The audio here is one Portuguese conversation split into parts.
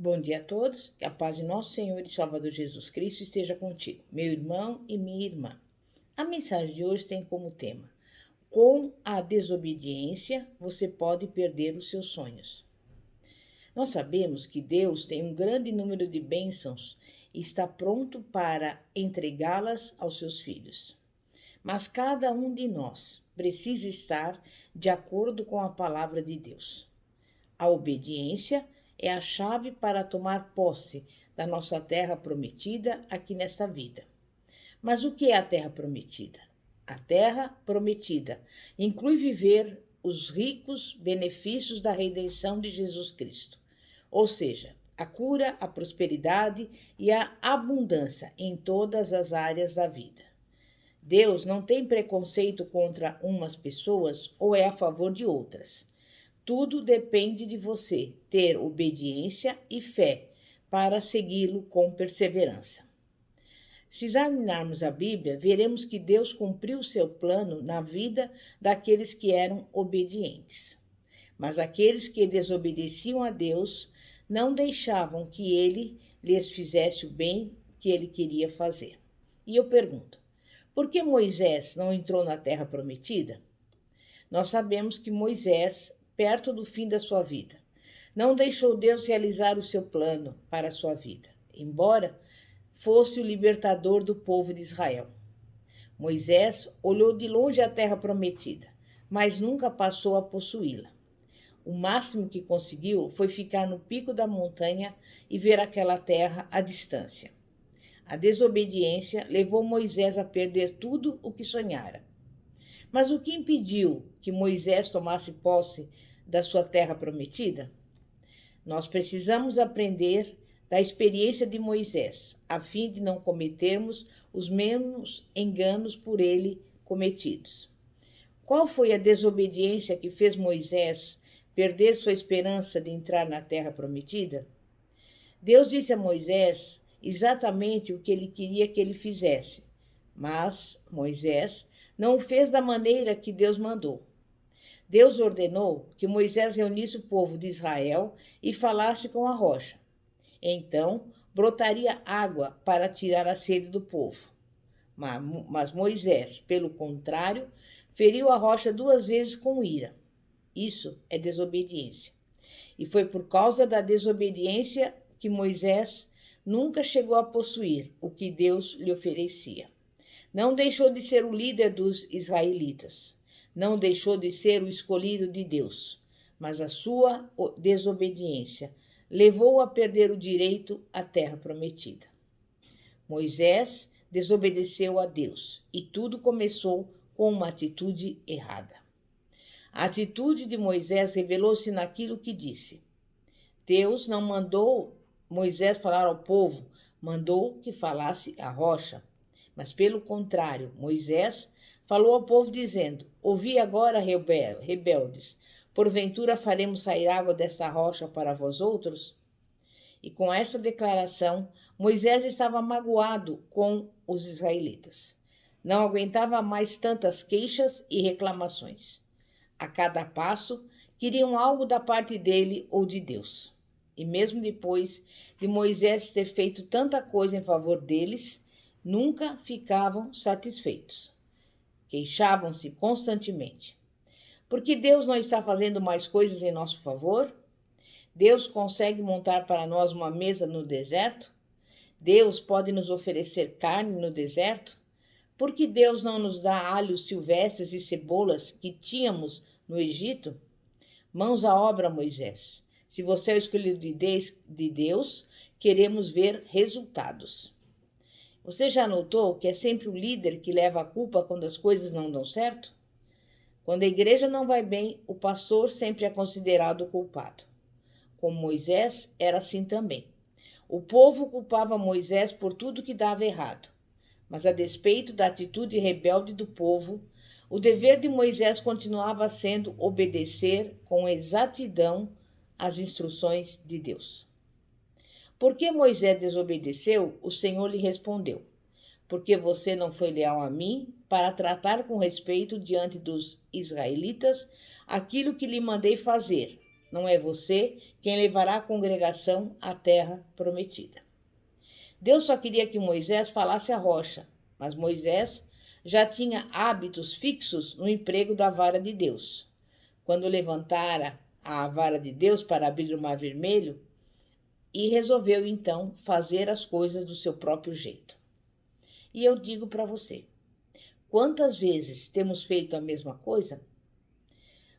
Bom dia a todos, que a paz de nosso Senhor e Salvador Jesus Cristo esteja contigo, meu irmão e minha irmã. A mensagem de hoje tem como tema: com a desobediência você pode perder os seus sonhos. Nós sabemos que Deus tem um grande número de bênçãos e está pronto para entregá-las aos seus filhos. Mas cada um de nós precisa estar de acordo com a palavra de Deus. A obediência é a chave para tomar posse da nossa terra prometida aqui nesta vida. Mas o que é a terra prometida? A terra prometida inclui viver os ricos benefícios da redenção de Jesus Cristo, ou seja, a cura, a prosperidade e a abundância em todas as áreas da vida. Deus não tem preconceito contra umas pessoas ou é a favor de outras. Tudo depende de você ter obediência e fé para segui-lo com perseverança. Se examinarmos a Bíblia, veremos que Deus cumpriu seu plano na vida daqueles que eram obedientes. Mas aqueles que desobedeciam a Deus não deixavam que ele lhes fizesse o bem que ele queria fazer. E eu pergunto, por que Moisés não entrou na terra prometida? Nós sabemos que Moisés, perto do fim da sua vida, não deixou Deus realizar o seu plano para a sua vida, embora fosse o libertador do povo de Israel. Moisés olhou de longe a terra prometida, mas nunca passou a possuí-la. O máximo que conseguiu foi ficar no pico da montanha e ver aquela terra à distância. A desobediência levou Moisés a perder tudo o que sonhara. Mas o que impediu que Moisés tomasse posse da sua terra prometida? Nós precisamos aprender da experiência de Moisés, a fim de não cometermos os mesmos enganos por ele cometidos. Qual foi a desobediência que fez Moisés perder sua esperança de entrar na terra prometida? Deus disse a Moisés exatamente o que ele queria que ele fizesse, mas Moisés não o fez da maneira que Deus mandou. Deus ordenou que Moisés reunisse o povo de Israel e falasse com a rocha. Então, brotaria água para tirar a sede do povo. Mas Moisés, pelo contrário, feriu a rocha 2 vezes com ira. Isso é desobediência. E foi por causa da desobediência que Moisés nunca chegou a possuir o que Deus lhe oferecia. Não deixou de ser o líder dos israelitas. Não deixou de ser o escolhido de Deus. Mas a sua desobediência levou-o a perder o direito à terra prometida. Moisés desobedeceu a Deus e tudo começou com uma atitude errada. A atitude de Moisés revelou-se naquilo que disse. Deus não mandou Moisés falar ao povo, mandou que falasse à rocha. Mas, pelo contrário, Moisés falou ao povo dizendo: ouvi agora, rebeldes, porventura faremos sair água desta rocha para vós outros? E com essa declaração, Moisés estava magoado com os israelitas. Não aguentava mais tantas queixas e reclamações. A cada passo, queriam algo da parte dele ou de Deus. E mesmo depois de Moisés ter feito tanta coisa em favor deles, nunca ficavam satisfeitos. Queixavam-se constantemente. Por que Deus não está fazendo mais coisas em nosso favor? Deus consegue montar para nós uma mesa no deserto? Deus pode nos oferecer carne no deserto? Por que Deus não nos dá alhos silvestres e cebolas que tínhamos no Egito? Mãos à obra, Moisés. Se você é o escolhido de Deus, queremos ver resultados. Você já notou que é sempre o líder que leva a culpa quando as coisas não dão certo? Quando a igreja não vai bem, o pastor sempre é considerado o culpado. Com Moisés era assim também. O povo culpava Moisés por tudo que dava errado. Mas a despeito da atitude rebelde do povo, o dever de Moisés continuava sendo obedecer com exatidão às instruções de Deus. Porque Moisés desobedeceu, o Senhor lhe respondeu: porque você não foi leal a mim para tratar com respeito diante dos israelitas aquilo que lhe mandei fazer. não é você quem levará a congregação à terra prometida. Deus só queria que Moisés falasse à rocha, mas Moisés já tinha hábitos fixos no emprego da vara de Deus. Quando levantara a vara de Deus para abrir o Mar Vermelho, e resolveu então fazer as coisas do seu próprio jeito. E eu digo para você, quantas vezes temos feito a mesma coisa?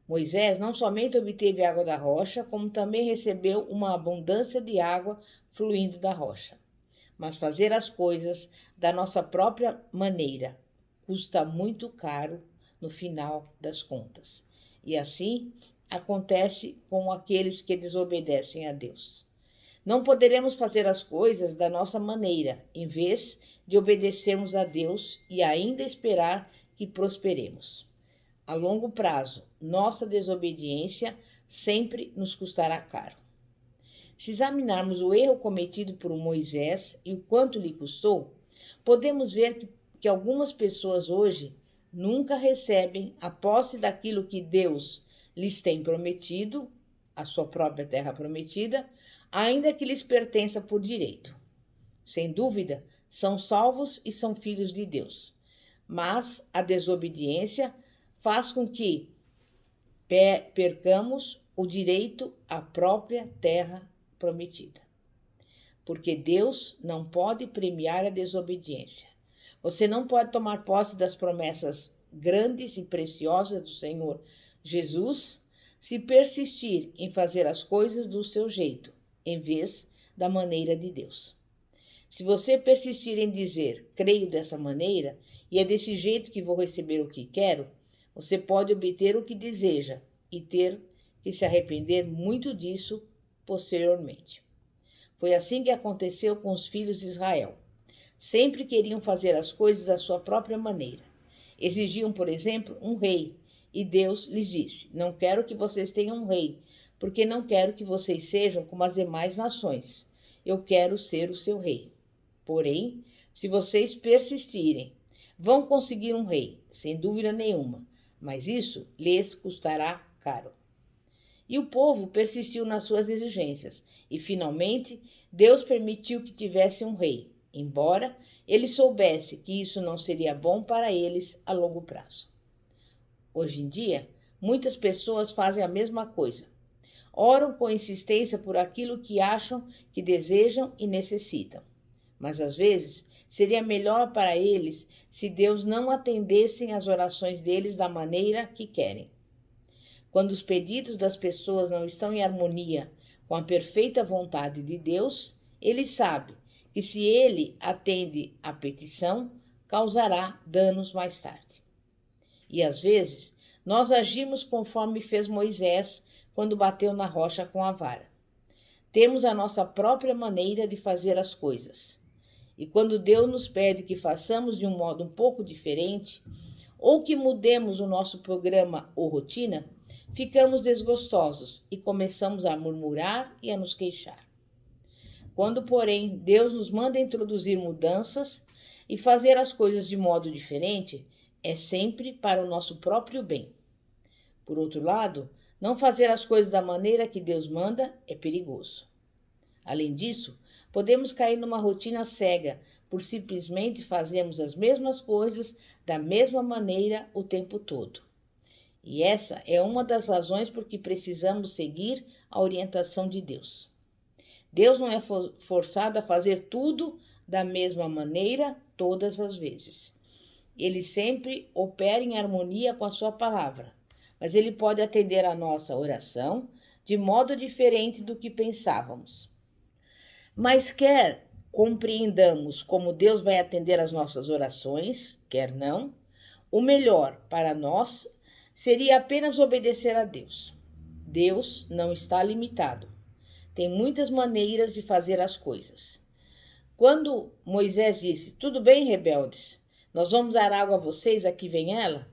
Moisés não somente obteve água da rocha, como também recebeu uma abundância de água fluindo da rocha. Mas fazer as coisas da nossa própria maneira custa muito caro no final das contas. E assim acontece com aqueles que desobedecem a Deus. Não poderemos fazer as coisas da nossa maneira, em vez de obedecermos a Deus e ainda esperar que prosperemos. A longo prazo, nossa desobediência sempre nos custará caro. Se examinarmos o erro cometido por Moisés e o quanto lhe custou, podemos ver que algumas pessoas hoje nunca recebem a posse daquilo que Deus lhes tem prometido, a sua própria terra prometida, ainda que lhes pertença por direito. Sem dúvida, são salvos e são filhos de Deus. Mas a desobediência faz com que percamos o direito à própria terra prometida. Porque Deus não pode premiar a desobediência. Você não pode tomar posse das promessas grandes e preciosas do Senhor Jesus se persistir em fazer as coisas do seu jeito, em vez da maneira de Deus. Se você persistir em dizer, creio dessa maneira, e é desse jeito que vou receber o que quero, você pode obter o que deseja e ter que se arrepender muito disso posteriormente. Foi assim que aconteceu com os filhos de Israel. Sempre queriam fazer as coisas da sua própria maneira. Exigiam, por exemplo, um rei, e Deus lhes disse, não quero que vocês tenham um rei, porque não quero que vocês sejam como as demais nações. Eu quero ser o seu rei. Porém, se vocês persistirem, vão conseguir um rei, sem dúvida nenhuma, mas isso lhes custará caro. E o povo persistiu nas suas exigências, e finalmente Deus permitiu que tivesse um rei, embora ele soubesse que isso não seria bom para eles a longo prazo. Hoje em dia, muitas pessoas fazem a mesma coisa. Oram com insistência por aquilo que acham, que desejam e necessitam. Mas às vezes seria melhor para eles se Deus não atendesse às orações deles da maneira que querem. Quando os pedidos das pessoas não estão em harmonia com a perfeita vontade de Deus, ele sabe que se ele atende à petição, causará danos mais tarde. E às vezes, nós agimos conforme fez Moisés quando bateu na rocha com a vara. Temos a nossa própria maneira de fazer as coisas. E quando Deus nos pede que façamos de um modo um pouco diferente, ou que mudemos o nosso programa ou rotina, ficamos desgostosos e começamos a murmurar e a nos queixar. Quando, porém, Deus nos manda introduzir mudanças e fazer as coisas de modo diferente, é sempre para o nosso próprio bem. Por outro lado, não fazer as coisas da maneira que Deus manda é perigoso. Além disso, podemos cair numa rotina cega por simplesmente fazermos as mesmas coisas da mesma maneira o tempo todo. E essa é uma das razões por que precisamos seguir a orientação de Deus. Deus não é forçado a fazer tudo da mesma maneira todas as vezes. Ele sempre opera em harmonia com a sua palavra, mas ele pode atender a nossa oração de modo diferente do que pensávamos. Mas quer compreendamos como Deus vai atender às nossas orações, quer não, o melhor para nós seria apenas obedecer a Deus. Deus não está limitado. Tem muitas maneiras de fazer as coisas. Quando Moisés disse, tudo bem, rebeldes, nós vamos dar água a vocês, aqui vem ela,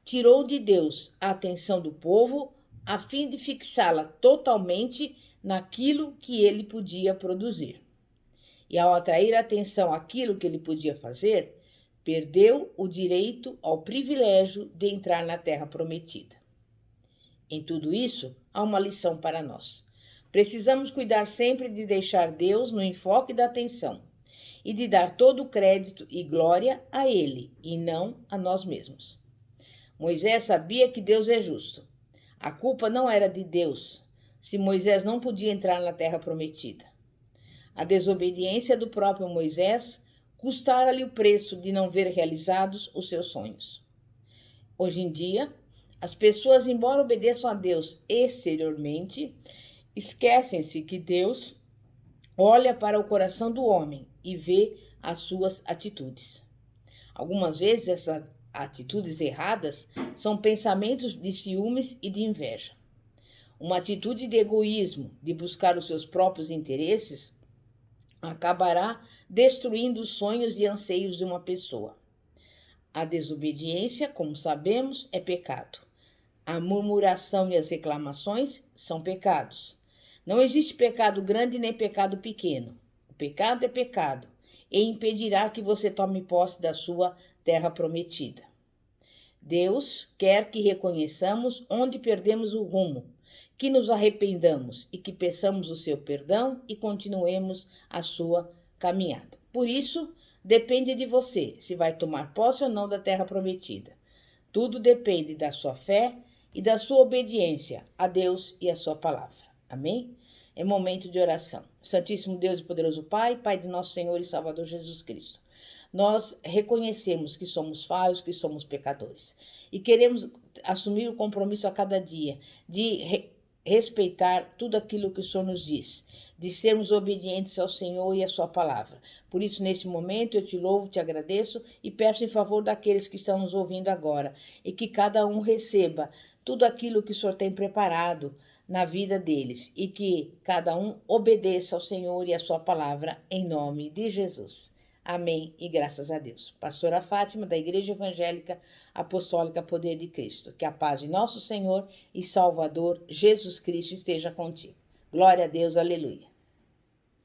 tirou de Deus a atenção do povo a fim de fixá-la totalmente naquilo que ele podia produzir. E ao atrair a atenção àquilo que ele podia fazer, perdeu o direito ao privilégio de entrar na terra prometida. Em tudo isso, há uma lição para nós. Precisamos cuidar sempre de deixar Deus no enfoque da atenção e de dar todo o crédito e glória a Ele e não a nós mesmos. Moisés sabia que Deus é justo. A culpa não era de Deus se Moisés não podia entrar na terra prometida. A desobediência do próprio Moisés custara-lhe o preço de não ver realizados os seus sonhos. Hoje em dia, as pessoas, embora obedeçam a Deus exteriormente, esquecem-se que Deus olha para o coração do homem e vê as suas atitudes. Algumas vezes essas atitudes erradas são pensamentos de ciúmes e de inveja. Uma atitude de egoísmo, de buscar os seus próprios interesses, acabará destruindo os sonhos e anseios de uma pessoa. A desobediência, como sabemos, é pecado. A murmuração e as reclamações são pecados. Não existe pecado grande nem pecado pequeno. O pecado é pecado e impedirá que você tome posse da sua terra prometida. Deus quer que reconheçamos onde perdemos o rumo, que nos arrependamos e que peçamos o seu perdão e continuemos a sua caminhada. Por isso, depende de você se vai tomar posse ou não da terra prometida. Tudo depende da sua fé e da sua obediência a Deus e a sua palavra. Amém? É momento de oração. Santíssimo Deus e poderoso Pai, Pai de nosso Senhor e Salvador Jesus Cristo, nós reconhecemos que somos falhos, que somos pecadores e queremos assumir o compromisso a cada dia de respeitar tudo aquilo que o Senhor nos diz, de sermos obedientes ao Senhor e à sua palavra. Por isso, nesse momento, eu te louvo, te agradeço e peço em favor daqueles que estão nos ouvindo agora e que cada um receba tudo aquilo que o Senhor tem preparado na vida deles e que cada um obedeça ao Senhor e à sua palavra em nome de Jesus. Amém e graças a Deus. Pastora Fátima, da Igreja Evangélica Apostólica Poder de Cristo. Que a paz de nosso Senhor e Salvador Jesus Cristo esteja contigo. Glória a Deus, aleluia.